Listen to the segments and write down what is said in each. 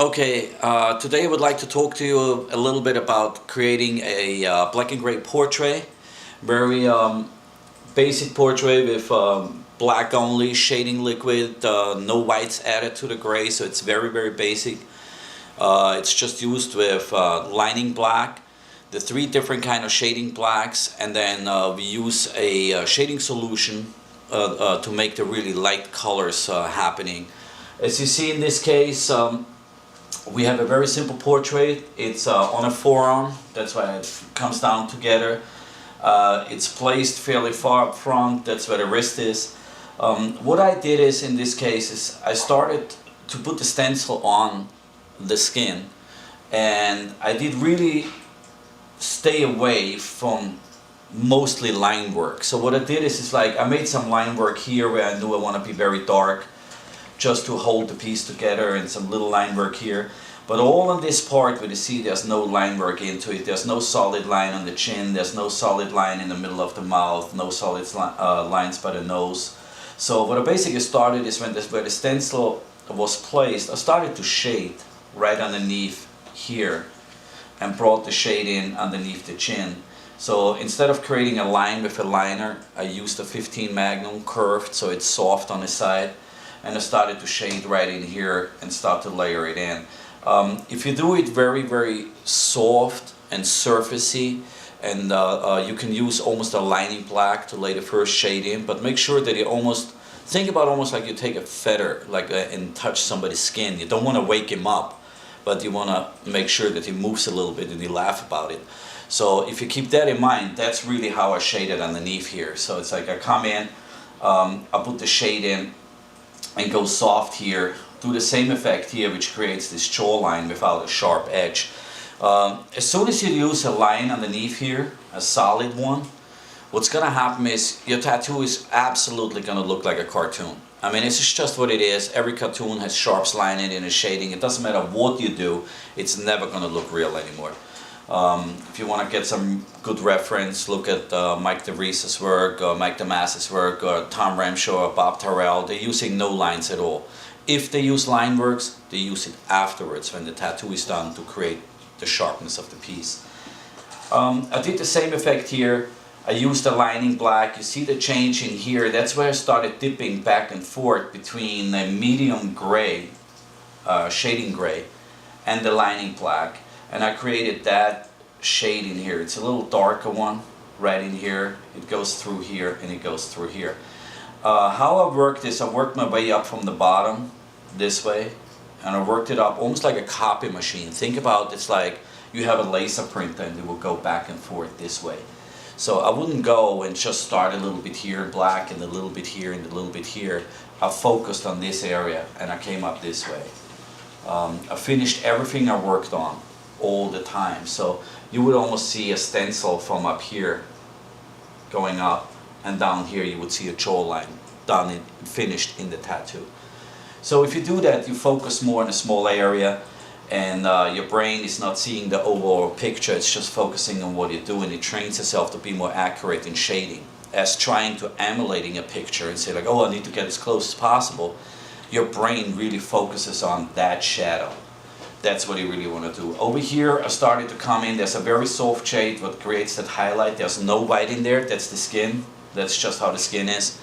Okay, today I would like to talk to you a little bit about creating a black and gray portrait. Very basic portrait with black only, shading liquid, no whites added to the gray, so it's very basic. It's just used with lining black, the three different kind of shading blacks, and then we use a shading solution to make the really light colors happening. As you see in this case, we have a very simple portrait. It's on a forearm, that's why it comes down together. It's placed fairly far up front, that's where the wrist is. What I did is, in this case, is I started to put the stencil on the skin, and I did really stay away from mostly line work. So what I did is like I made some line work here where I knew I want to be very dark, just to hold the piece together, and some little line work here. But all on this part where you see there's no line work into it, there's no solid line on the chin, there's no solid line in the middle of the mouth, no solid lines by the nose. So what I basically started is where the stencil was placed, I started to shade right underneath here and brought the shade in underneath the chin. So instead of creating a line with a liner, I used a 15 Magnum curved so it's soft on the side. And I started to shade right in here and start to layer it in. If you do it very soft and surfacey, and you can use almost a lining black to lay the first shade in, but make sure that you think about almost like you take a feather and touch somebody's skin. You don't want to wake him up, but you want to make sure that he moves a little bit and you laugh about it. So if you keep that in mind, that's really how I shaded underneath here. So it's like I come in, I put the shade in, and go soft here, do the same effect here, which creates this jawline without a sharp edge. As soon as you use a line underneath here, a solid one, what's gonna happen is your tattoo is absolutely gonna look like a cartoon. I mean, it's just what it is. Every cartoon has sharps line in it and a shading. It doesn't matter what you do, it's never gonna look real anymore. If you want to get some good reference, look at Mike DeVries' work, Mike Damas's work, or Tom Ramshaw, or Bob Terrell. They're using no lines at all. If they use line works, they use it afterwards when the tattoo is done to create the sharpness of the piece. I did the same effect here. I used the lining black. You see the change in here. That's where I started dipping back and forth between the medium gray, shading gray, and the lining black. And I created that shade in here. It's a little darker one right in here. It goes through here and it goes through here. How I worked this, I worked my way up from the bottom this way, and I worked it up almost like a copy machine. Think about it's like you have a laser printer and it will go back and forth this way. So I wouldn't go and just start a little bit here in black and a little bit here and a little bit here. I focused on this area and I came up this way. I finished everything I worked on all the time. So you would almost see a stencil from up here going up, and down here you would see a jawline done and finished in the tattoo. So if you do that, you focus more in a small area, and your brain is not seeing the overall picture, it's just focusing on what you do, and it trains itself to be more accurate in shading. As trying to emulating a picture and say like, oh, I need to get as close as possible, your brain really focuses on that shadow. That's what you really want to do. Over here, I started to come in. There's a very soft shade what creates that highlight. There's no white in there. That's the skin. That's just how the skin is.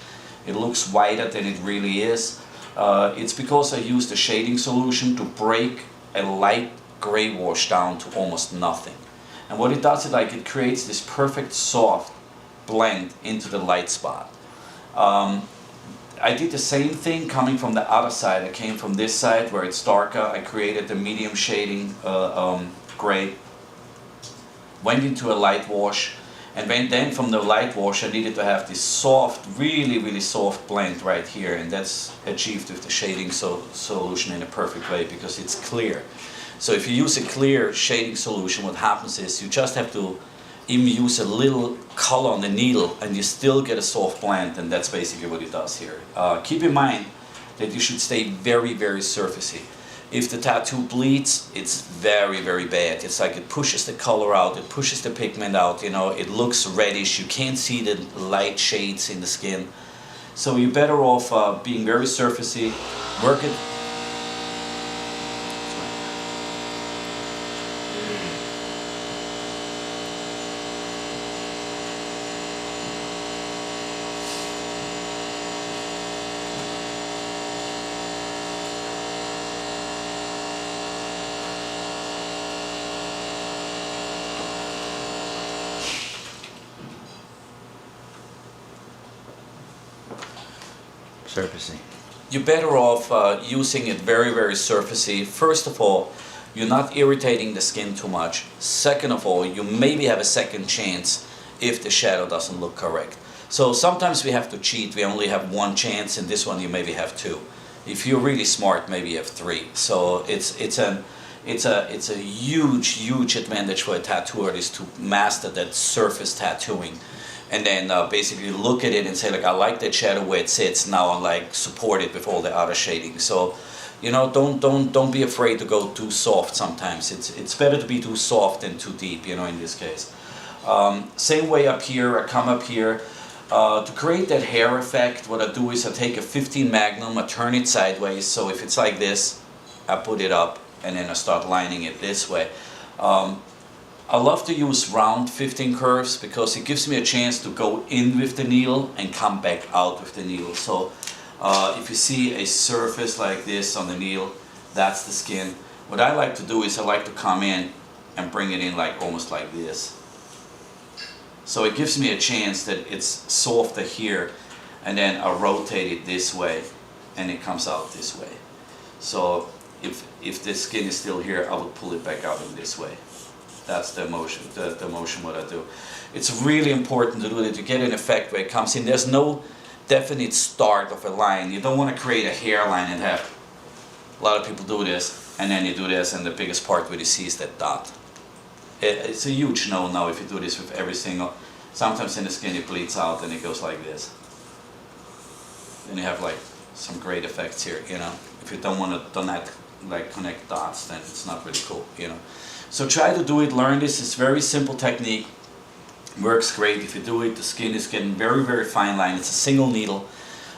It looks whiter than it really is. It's because I used a shading solution to break a light gray wash down to almost nothing. And what it does is like it creates this perfect soft blend into the light spot. I did the same thing coming from the other side. I came from this side where it's darker. I created the medium shading gray, went into a light wash, and then from the light wash I needed to have this soft, really soft blend right here, and that's achieved with the shading solution in a perfect way because it's clear. So if you use a clear shading solution, what happens is you just have to even use a little color on the needle and you still get a soft blend, and that's basically what it does here. Keep in mind that you should stay very surfacey. If the tattoo bleeds, it's very bad. It's like it pushes the color out, it pushes the pigment out, you know, it looks reddish, you can't see the light shades in the skin. So you're better off being very surfacey, work it Surfacey. You're better off using it very, very surfacey. First of all, you're not irritating the skin too much. Second of all, you maybe have a second chance if the shadow doesn't look correct. So sometimes we have to cheat. We only have one chance. In this one, you maybe have two. If you're really smart, maybe you have three. So it's a huge advantage for a tattoo artist to master that surface tattooing, and then basically look at it and say, like, I like that shadow where it sits. Now I like support it with all the other shading. So, you know, don't be afraid to go too soft. Sometimes it's better to be too soft than too deep. You know, in this case. Same way up here. I come up here. To create that hair effect, what I do is I take a 15 Magnum, I turn it sideways, so if it's like this, I put it up, and then I start lining it this way. I love to use round 15 curves because it gives me a chance to go in with the needle and come back out with the needle. So if you see a surface like this on the needle, that's the skin. What I like to do is I like to come in and bring it in like almost like this. So it gives me a chance that it's softer here, and then I rotate it this way and it comes out this way. So if the skin is still here, I would pull it back out in this way. That's the motion, the motion what I do. It's really important to do it to get an effect where it comes in. There's no definite start of a line. You don't want to create a hairline and have, a lot of people do this, and then you do this, and the biggest part where you see is that dot. It's a huge no-no if you do this with every single, sometimes in the skin it bleeds out and it goes like this. Then you have like some great effects here, you know. If you don't want to like connect dots, then it's not really cool, you know. So try to do it, learn this. It's very simple technique, works great. If you do it, the skin is getting very, very fine line. It's a single needle.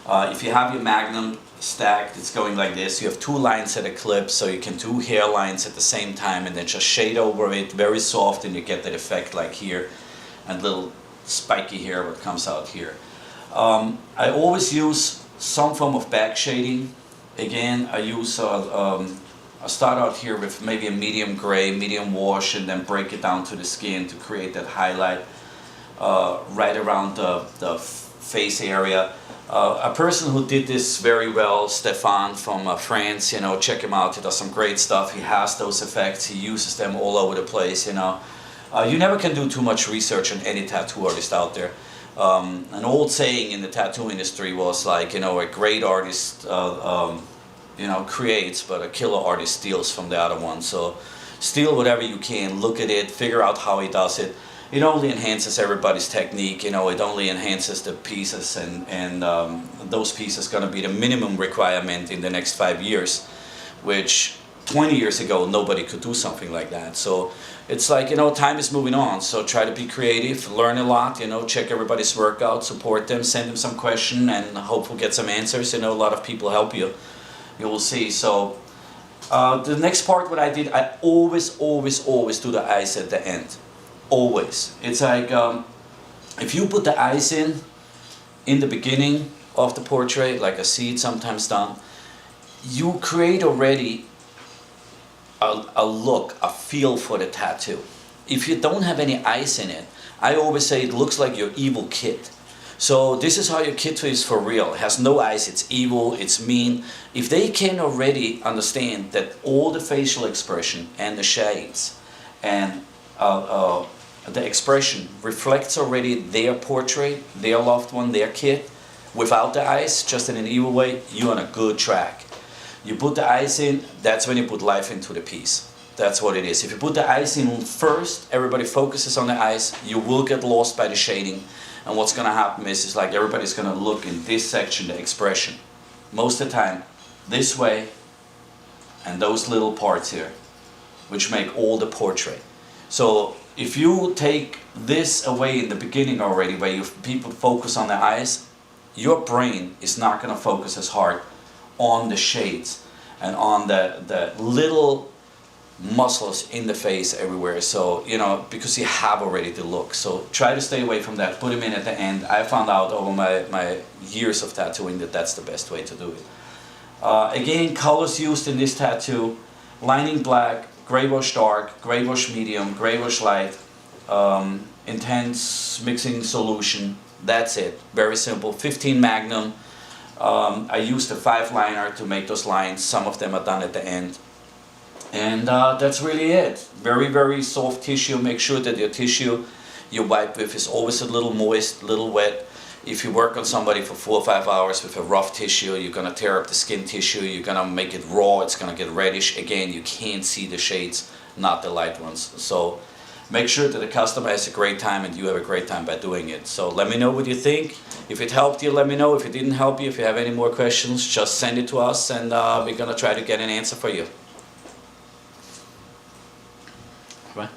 If you have your Magnum stacked, it's going like this. You have two lines at a clip, so you can do hairlines at the same time and then just shade over it very soft, and you get that effect like here, and little spiky hair what comes out here. I always use some form of back shading. Again, I use I start out here with maybe a medium gray, medium wash, and then break it down to the skin to create that highlight right around the face area. A person who did this very well, Stefan from France, you know, check him out. He does some great stuff. He has those effects. He uses them all over the place, you know. You never can do too much research on any tattoo artist out there. An old saying in the tattoo industry was like, you know, a great artist, you know, creates, but a killer artist steals from the other one. So steal whatever you can, look at it, figure out how he does it. It only enhances everybody's technique, you know, it only enhances the pieces, and those pieces going to be the minimum requirement in the next 5 years, which 20 years ago nobody could do something like that. So it's like, you know, time is moving on, so try to be creative, learn a lot, you know, check everybody's workout, support them, send them some question, and hopefully get some answers. You know, a lot of people help you, you will see. So the next part what I did, I always do the eyes at the end. Always. It's like if you put the eyes in the beginning of the portrait, like I see it sometimes done, you create already a look, a feel for the tattoo. If you don't have any eyes in it, I always say it looks like your evil kid. So this is how your kid is for real. It has no eyes, it's evil, it's mean. If they can already understand that all the facial expression and the shades and the expression reflects already their portrait, their loved one, their kid, without the eyes, just in an evil way, you're on a good track. You put the eyes in, that's when you put life into the piece. That's what it is. If you put the eyes in first, everybody focuses on the eyes, you will get lost by the shading. And what's going to happen is like everybody's going to look in this section, the expression. Most of the time, this way, and those little parts here, which make all the portrait. So if you take this away in the beginning already, where people focus on the eyes, your brain is not going to focus as hard on the shades and on the little muscles in the face everywhere. So, you know, because you have already the look. So try to stay away from that. Put them in at the end. I found out over my years of tattooing that that's the best way to do it. Again, colors used in this tattoo: lining black, gray wash dark, gray wash medium, gray wash light, intense mixing solution. That's it. Very simple. 15 Magnum. I use the 5 liner to make those lines. Some of them are done at the end. And that's really it. Very, very soft tissue. Make sure that your tissue you wipe with is always a little moist, a little wet. If you work on somebody for 4 or 5 hours with a rough tissue, you're gonna tear up the skin tissue, you're gonna make it raw, it's gonna get reddish. Again, you can't see the shades, not the light ones. So make sure that the customer has a great time and you have a great time by doing it. So let me know what you think. If it helped you, let me know. If it didn't help you, if you have any more questions, just send it to us, and we're gonna try to get an answer for you. Right.